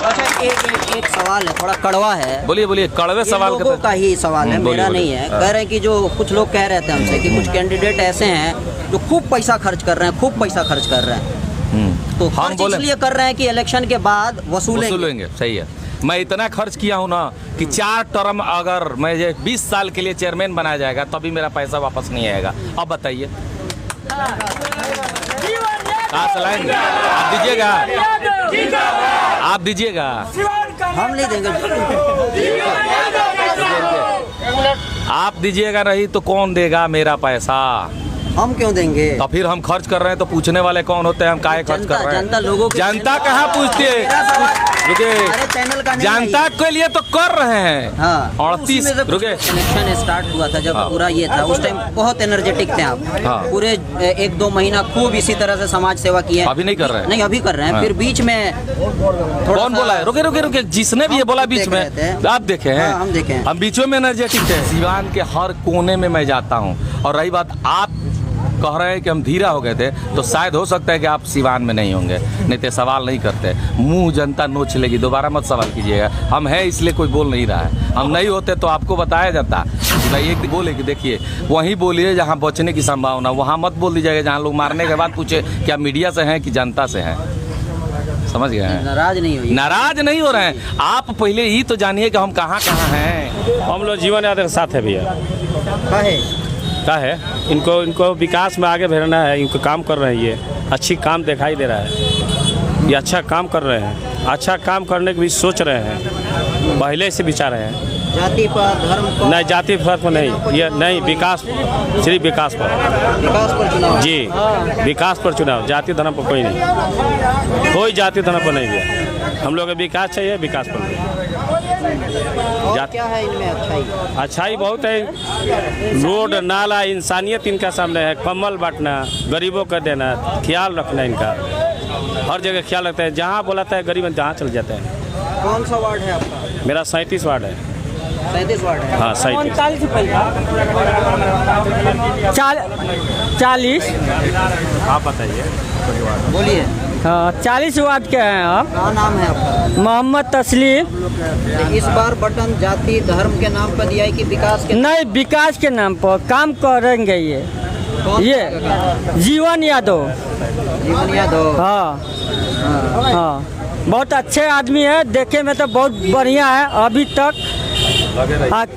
अच्छा एक सवाल है, थोड़ा कड़वा है। बोलिए बोलिए, कड़वे सवाल लोगों का ही सवाल है, मेरा नहीं है। कह रहे हैं कि जो कुछ लोग कह रहे थे हमसे कि कुछ कैंडिडेट ऐसे हैं जो खूब पैसा खर्च कर रहे हैं, खूब पैसा खर्च कर रहे हैं, तो हम बोले इसलिए कर रहे हैं कि इलेक्शन के बाद वसूलेंगे। सही है। मैं इतना खर्च किया हूँ ना कि 4 टर्म अगर मैं 20 साल के लिए चेयरमैन बनाया जाएगा तभी मेरा पैसा वापस नहीं आएगा। अब बताइए कहाँ से लाएंगे? आप दीजिएगा, आप दीजिएगा, हम नहीं देंगे। आप दीजिएगा नहीं तो कौन देगा मेरा पैसा? हम क्यों देंगे? तो फिर हम खर्च कर रहे हैं तो पूछने वाले कौन होते हैं? हम काहे खर्च कर रहे हैं? जनता लोगों की, जनता कहाँ पूछती है? रुके, जनता के लिए तो कर रहे हैं। हाँ, 38 रुके, इलेक्शन स्टार्ट हुआ था जब पूरा ये था, उस टाइम बहुत एनर्जेटिक थे आप। पूरे 1-2 महीना खूब इसी तरह से समाज सेवा की है। अभी नहीं कर रहे हैं? नहीं, अभी कर रहे हैं। फिर बीच में कौन बोला है? रुके रुके रुके, जिसने भी ये बोला बीच में, आप देखे हैं? हम देखे हैं। हम बीचों में एनर्जेटिक थे। सिवान के हर कोने में मैं जाता हूँ। और रही बात, आप कह रहे हैं कि हम धीरा हो गए थे, तो शायद हो सकता है कि आप सिवान में नहीं होंगे, नहीं तो सवाल नहीं करते। मुंह जनता नोच लेगी, दोबारा मत सवाल कीजिएगा। हम हैं इसलिए कोई बोल नहीं रहा है। हम नहीं होते तो आपको बताया जाता कि भाई एक बोले कि देखिए वहीं बोलिए जहाँ बचने की संभावना, वहाँ मत बोल दीजिएगा जहाँ लोग मारने के बाद पूछे क्या मीडिया से हैं कि जनता से हैं। समझ गए हैं? नाराज नहीं हो, नाराज नहीं हो रहे हैं। आप पहले ही तो जानिए कि हम कहाँ कहाँ हैं। हम लोग जीवन यादव के साथ है भैया। क्या है, इनको विकास में आगे बढ़ना है। इनको काम कर रहे हैं, ये अच्छी काम दिखाई दे रहा है। ये अच्छा काम कर रहे हैं, अच्छा काम करने की भी सोच रहे हैं, पहले से विचार रहे हैं। जाति पर, धर्म पर नहीं, जाति पर नहीं, ये नहीं, विकास, सिर्फ विकास पर चुनाव जी, विकास पर चुनाव। जाति धर्म पर कोई नहीं, कोई जाति धर्म पर नहीं है। हम लोग को विकास चाहिए, विकास पर भी। क्या है इनमें अच्छाई? अच्छाई बहुत है। रोड, नाला, इंसानियत इनका सामने है। कम्बल बांटना, गरीबों का देना, ख्याल रखना इनका, हर जगह ख्याल रखता है। जहाँ बुलाता है गरीब जहाँ चल जाता है। कौन सा वार्ड है आपका? मेरा 37 वार्ड है। 37 वार्ड है? हाँ, 37। 40। आप बताइए, बोलिए। हाँ, 40 वार्ड के हैं आप। क्या नाम है आपका? मोहम्मद तस्लीम। इस बार बटन जाति धर्म के नाम पर दिया है कि विकास के? नहीं, विकास के नाम पर काम करेंगे ये। जीवन यादव। जीवन यादव? हाँ हाँ, बहुत अच्छे आदमी है, देखे में तो बहुत बढ़िया है। अभी तक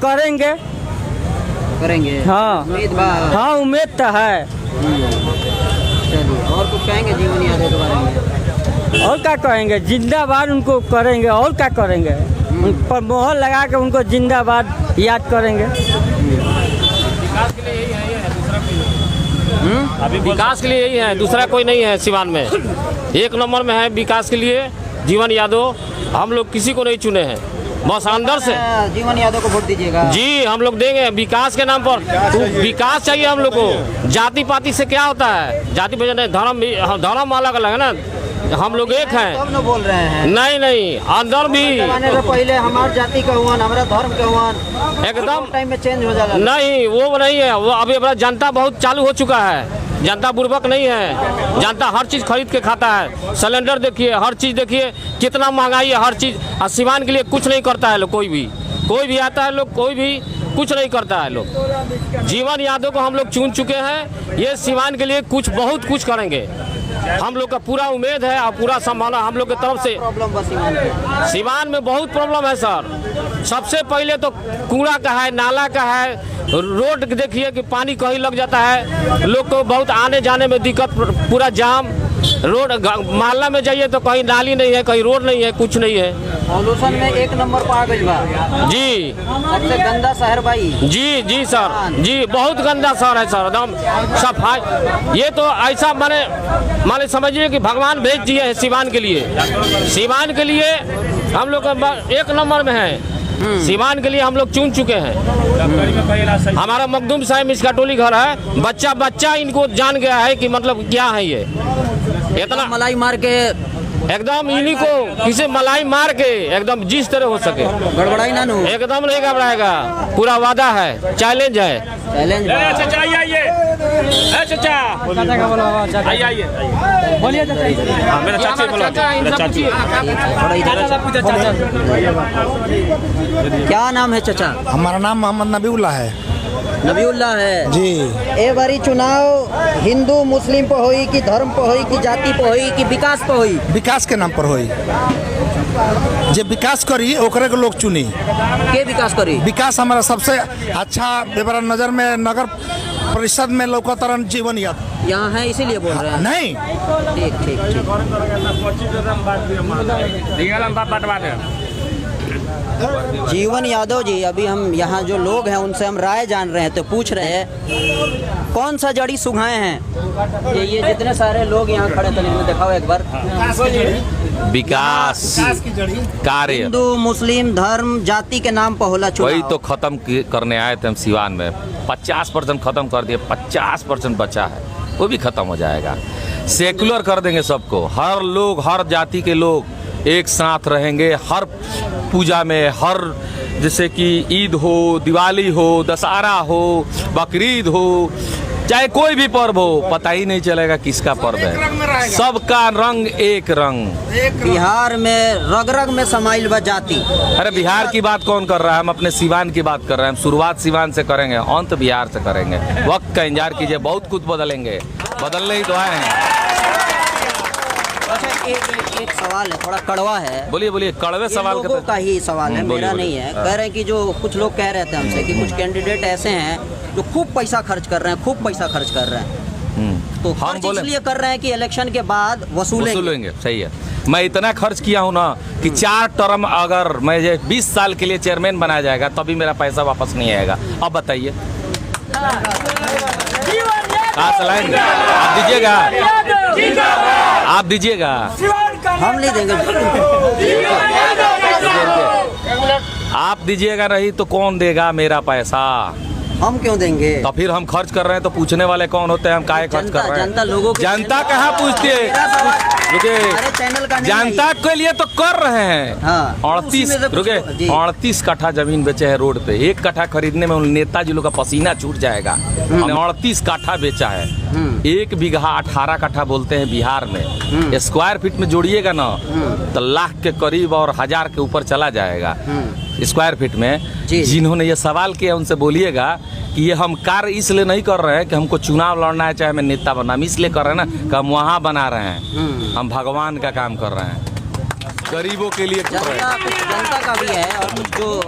करेंगे। हाँ हाँ, उम्मीद तो है। चलिए, और कुछ कहेंगे जीवन यादव के बारे में? और क्या कहेंगे, जिंदाबाद उनको करेंगे। और क्या करेंगे, उन पर मोहर लगा के उनको जिंदाबाद याद करेंगे। अभी विकास के लिए यही है, दूसरा कोई नहीं है। सिवान में 1 नंबर में है विकास के लिए जीवन यादव। हम लोग किसी को नहीं चुने हैं, बस अंदर से जीवन यादव को वोट दीजिएगा? जी, हम लोग देंगे विकास के नाम पर। तो विकास चाहिए हम लोग को। जाति पाति से क्या होता है? जाति पे नहीं, धर्म अलग अलग है ना, हम लोग एक हैं। सब लोग बोल रहे हैं नहीं, अंदर भी पहले हमारे जाति का हुआ, हमारा धर्म का हुआ, एकदम टाइम में चेंज हो जाएगा। नहीं, वो नहीं है। वो अभी जनता बहुत चालू हो चुका है। जनता बुर्बक नहीं है, जनता हर चीज़ खरीद के खाता है। सिलेंडर देखिए, हर चीज़ देखिए, कितना महंगाई है हर चीज़। और सिवान के लिए कुछ नहीं करता है लोग, कोई भी आता है लोग, कोई भी कुछ नहीं करता है लोग। जीवन यादव को हम लोग चुन चुके हैं, ये सिवान के लिए बहुत कुछ करेंगे। हम लोग का पूरा उम्मीद है और पूरा संभावना हम लोग की तरफ से। सिवान में बहुत प्रॉब्लम है सर। सबसे पहले तो कूड़ा का है, नाला का है, रोड देखिए कि पानी कहीं लग जाता है, लोग को बहुत आने जाने में दिक्कत, पूरा जाम। रोड मोहल्ला में जाइए तो कहीं नाली नहीं है, कहीं रोड नहीं है, कुछ नहीं है। पॉल्यूशन में 1 नंबर पर आ गई बा जी। सबसे गंदा शहर भाई। जी सर, जी बहुत गंदा शहर है सर, एकदम सफाई। ये तो ऐसा माने समझिए कि भगवान भेज दिए हैं सिवान के लिए। सिवान के लिए हम लोग 1 नंबर में है। सिवान के लिए हम लोग चुन चुके हैं। हमारा मखदूम साहब इसका टोली घर है, बच्चा इनको जान गया है कि मतलब क्या है ये। इतना मलाई मार के एकदम इन्हीं को किसी मलाई मार के एकदम जिस तरह हो सके गड़बड़ाई ना नो एकदम नहीं घबराएगा। पूरा वादा है, चैलेंज है। चैलेंज चाचा आइए, चाचा आइए, बोलिए चाचा। मेरा चाचा बोला, क्या नाम है चाचा? हमारा नाम मोहम्मद नबीउल्लाह है नबीउल्लाह है जी। ए बारी चुनाव हिंदू मुस्लिम पे होई कि धर्म पे होई कि जाति पे होई कि विकास पे होई? विकास के नाम पर होई, जे विकास करी ओकरे के लोग चुनी। के विकास करी? विकास हमारा सबसे अच्छा मेरा नजर में नगर परिषद में लोकतरण जीवन याद यहाँ है इसीलिए बोल रहे हैं। नहीं। ठीक ठीक ठीक। जीवन यादव जी, अभी हम यहाँ जो लोग हैं उनसे हम राय जान रहे हैं, तो पूछ रहे हैं कौन सा जड़ी सुघाए हैं ये जितने सारे लोग यहाँ खड़े थे, इन्हें दिखाओ एक बार। विकास कार्य हिंदू मुस्लिम धर्म जाति के नाम पर होला चुनाव। वही तो खत्म करने आए थे हम सिवान में। 50% खत्म कर दिए, 50% बचा है, वो भी खत्म हो जाएगा। सेकुलर कर देंगे सबको, हर लोग हर जाति के लोग एक साथ रहेंगे। हर पूजा में, हर जैसे कि ईद हो, दिवाली हो, दशहरा हो, बकरीद हो, चाहे कोई भी पर्व हो, पता ही नहीं चलेगा किसका पर्व है। सबका रंग एक रंग। बिहार में रग रग में समाइल बा जाति। अरे बिहार की बात कौन कर रहा है? हम अपने सिवान की बात कर रहे हैं। हम शुरुआत सिवान से करेंगे, अंत बिहार से करेंगे। वक्त का इंतजार कीजिए, बहुत कुछ बदलेंगे, बदलने ही तो आए हैं। अच्छा, एक सवाल है, थोड़ा कड़वा है। बोलिए बोलिए। कड़वे सवाल लोगों का ही सवाल है, मेरा नहीं है। कह रहे हैं कि जो कुछ लोग कह रहे थे हमसे कि कुछ कैंडिडेट ऐसे हैं जो खूब पैसा खर्च कर रहे हैं, खूब पैसा खर्च कर रहे हैं, तो हम खर्च इसलिए कर रहे हैं कि इलेक्शन के बाद वसूलेंगे। सही है। मैं इतना खर्च किया हूँ ना कि 4 टर्म अगर मैं 20 साल के लिए चेयरमैन बनाया जाएगा तभी मेरा पैसा वापस नहीं आएगा। अब बताइए कहाँ से लाएंगे? आप दीजिएगा, आप दीजिएगा, हम नहीं देंगे। आप दीजिएगा नहीं तो कौन देगा मेरा पैसा? हम क्यों देंगे? तो फिर हम खर्च कर रहे हैं तो पूछने वाले कौन होते हैं? हम काहे खर्च कर रहे हैं? जनता लोगों को, जनता कहाँ पूछती है? अरे चैनल का जनता के लिए तो कर रहे हैं। हाँ, 38 कट्ठा जमीन बेचे हैं रोड पे। 1 कट्ठा खरीदने में उन नेताजी लोग का पसीना छूट जाएगा। हमने 38 कट्ठा बेचा है। 1 बीघा 18 कट्ठा बोलते हैं बिहार में। स्क्वायर फीट में जोड़िएगा ना तो लाख के करीब और 1000 के ऊपर चला जाएगा स्क्वायर फीट में। जिन्होंने ये सवाल किया उनसे बोलिएगा कि ये हम कार्य इसलिए नहीं कर रहे हैं कि हमको चुनाव लड़ना है, चाहे मैं नेता बनना, हम इसलिए कर रहे हैं ना कि हम वहाँ बना रहे हैं। हम भगवान का काम कर रहे हैं, गरीबों के लिए कर रहे हैं। जनता का भी है और कुछ जो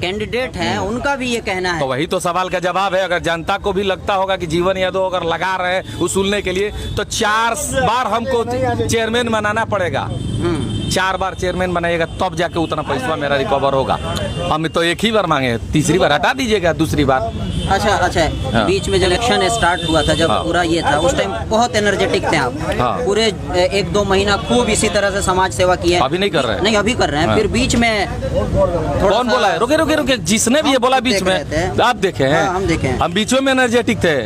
कैंडिडेट हैं उनका भी ये कहना है। तो वही तो सवाल का जवाब है। अगर जनता को भी लगता होगा कि जीवन यादव अगर लगा रहे हैं उसूलने के लिए तो 4 बार हमको चेयरमैन बनाना पड़ेगा। 4 बार चेयरमैन बनाइएगा तब जाके उतना पैसा मेरा रिकवर होगा। हम तो एक ही बार मांगे, तीसरी बार हटा दीजिएगा, दूसरी बार। अच्छा अच्छा, हाँ। बीच में जब इलेक्शन स्टार्ट हुआ था, जब पूरा ये था, उस टाइम बहुत एनर्जेटिक थे आप। हाँ। पूरे 1-2 महीना खूब इसी तरह से समाज सेवा की है। अभी नहीं कर रहे हैं? नहीं, अभी कर रहे हैं। हाँ। फिर बीच में कौन बोला है? रुके रुके रुके, जिसने भी ये बोला बीच में, आप देखे हैं? हम देखे हैं। हम बीच में एनर्जेटिक थे।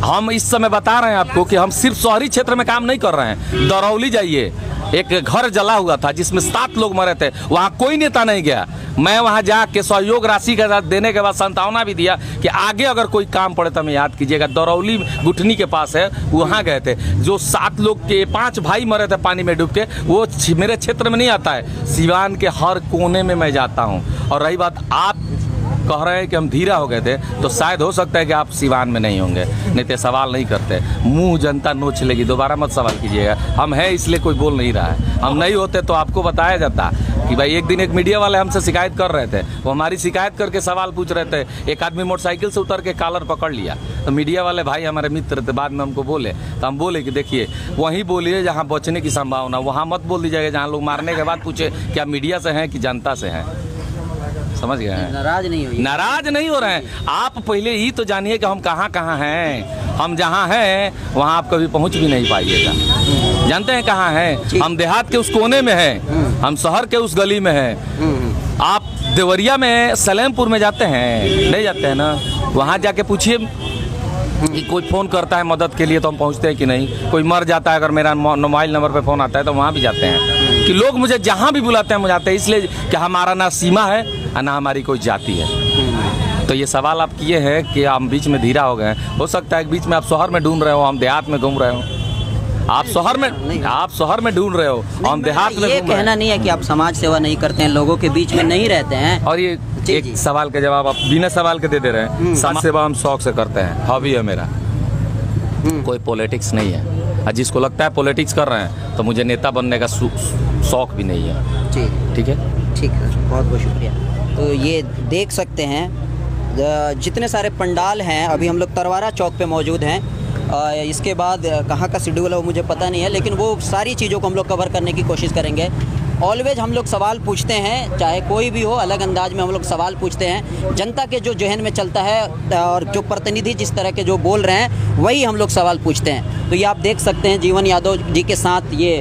हम इस समय बता रहे हैं आपको कि हम सिर्फ शहरी क्षेत्र में काम नहीं कर रहे हैं। दरौली जाइए, एक घर जला हुआ था जिसमें 7 लोग मरे थे, वहाँ कोई नेता नहीं गया। मैं वहाँ जाके सहयोग राशि के साथ देने के बाद सांत्वना भी दिया कि आगे अगर कोई काम पड़े तो हमें याद कीजिएगा। दरौली गुठनी के पास है, वहाँ गए थे। जो 7 लोग के 5 भाई मरे थे पानी में डूब के, वो मेरे क्षेत्र में नहीं आता है। सिवान के हर कोने में मैं जाता हूँ। और रही बात, आप कह रहे हैं कि हम धीरा हो गए थे, तो शायद हो सकता है कि आप सिवान में नहीं होंगे, नहीं तो सवाल नहीं करते। मुंह जनता नोच लेगी, दोबारा मत सवाल कीजिएगा। हम हैं इसलिए कोई बोल नहीं रहा है। हम नहीं होते तो आपको बताया जाता कि भाई एक दिन एक मीडिया वाले हमसे शिकायत कर रहे थे। वो हमारी शिकायत करके सवाल पूछ रहे थे। एक आदमी मोटरसाइकिल से उतर के कॉलर पकड़ लिया, तो मीडिया वाले भाई हमारे मित्र थे, बाद में हमको बोले, तो हम बोले कि देखिए वहीं बोलिए जहाँ बचने की संभावना, वहाँ मत बोल दीजिएगा जहाँ लोग मारने के बाद पूछे कि आप मीडिया से हैं कि जनता से हैं। समझ गए हैं? नाराज नहीं हुई, नाराज नहीं हो रहे हैं। आप पहले ही तो जानिए कि हम कहाँ कहाँ हैं। हम जहाँ हैं वहाँ आप कभी पहुँच भी नहीं पाइएगा। जानते हैं कहाँ हैं? हम देहात के उस कोने में हैं, हम शहर के उस गली में हैं। आप देवरिया में सलेमपुर में जाते हैं? नहीं जाते हैं ना? वहाँ जाके पूछिए कि कोई फ़ोन करता है मदद के लिए तो हम पहुंचते हैं कि नहीं, कोई मर जाता है अगर मेरा मोबाइल नंबर पे फ़ोन आता है तो वहाँ भी जाते हैं, कि लोग मुझे जहाँ भी बुलाते हैं मुझे आते हैं, इसलिए कि हमारा ना सीमा है और ना हमारी कोई जाति है। तो ये सवाल आप किए हैं कि हम बीच में धीरा हो गए हैं। हो सकता है कि बीच में आप शहर में ढूंढ रहे हो, हम देहात में घूम रहे हो। आप शहर में ढूंढ रहे हो, हम देहात में ये घूम रहे कहना हैं। नहीं है कि आप समाज सेवा नहीं करते हैं, लोगों के बीच में नहीं रहते हैं। और ये जी, एक जी। सवाल के जवाब आप बिना सवाल के दे रहे हैं। समाज सेवा हम शौक से करते हैं, हॉबी है मेरा, कोई पॉलिटिक्स नहीं है। और जिसको लगता है पॉलिटिक्स कर रहे हैं तो मुझे नेता बनने का शौक भी नहीं है। जी ठीक है। ठीक है, बहुत बहुत शुक्रिया। तो ये देख सकते हैं जितने सारे पंडाल हैं, अभी हम लोग तरवारा चौक पे मौजूद हैं। इसके बाद कहाँ का शेड्यूल है वो मुझे पता नहीं है, लेकिन वो सारी चीज़ों को हम लोग कवर करने की कोशिश करेंगे। ऑलवेज हम लोग सवाल पूछते हैं, चाहे कोई भी हो, अलग अंदाज में हम लोग सवाल पूछते हैं। जनता के जो जहन में चलता है और जो प्रतिनिधि जिस तरह के जो बोल रहे हैं वही हम लोग सवाल पूछते हैं। तो ये आप देख सकते हैं जीवन यादव जी के साथ ये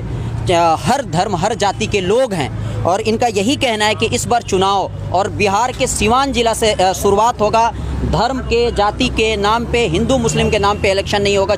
हर धर्म हर जाति के लोग हैं और इनका यही कहना है कि इस बार चुनाव और बिहार के सिवान जिला से शुरुआत होगा। धर्म के जाति के नाम पे, हिंदू मुस्लिम के नाम पे इलेक्शन नहीं होगा।